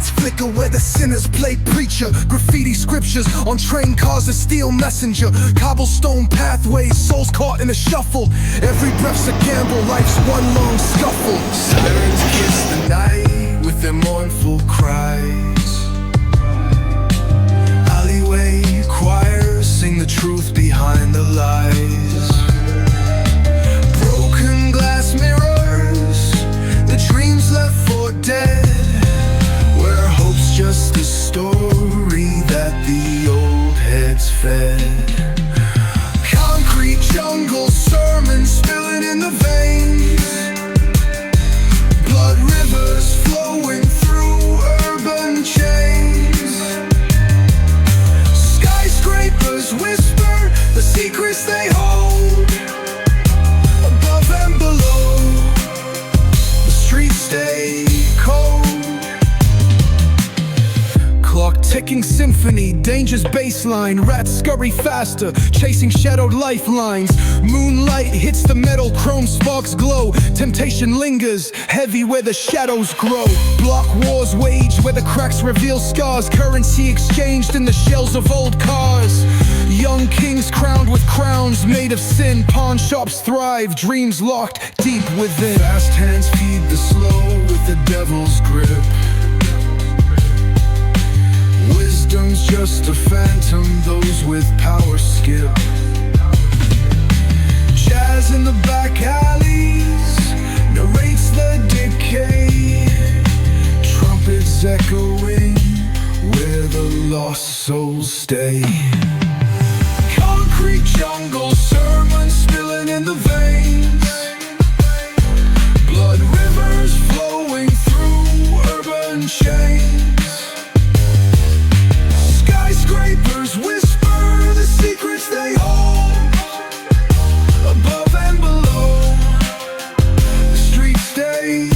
lights flicker where the sinners play preacher. Graffiti scriptures on train cars, a steel messenger. Cobblestone pathways, souls caught in a shuffle. Every breath's a gamble, life's one long scuffle. Sirens kiss the night with their mournful cries. Alleyway choirs sing the truth behind the lies. Broken glass mirrors, the dreams left for dead, where hope's just a story that the old heads fed. Concrete jungle sermons spilling in the veins. Blood rivers flowing through urban chains. Skyscrapers whisper the secrets they hold. Above and below, the streets stay cold. Clock ticking symphony, danger's baseline. Rats scurry faster, chasing shadowed lifelines. Moonlight hits the metal, chrome sparks glow. Temptation lingers, heavy where the shadows grow. Block wars wage where the cracks reveal scars. Currency exchanged in the shells of old cars. Young kings crowned with crowns made of sin. Pawn shops thrive, dreams locked deep within. Fast hands feed the slow with the devil's grip. Wisdom's just a phantom, those with power skip. Jazz in the back alleys narrates the decay. Trumpets echoing where the lost souls stay. Concrete jungle sermons spilling in the veins. Blood rivers flowing through urban chains.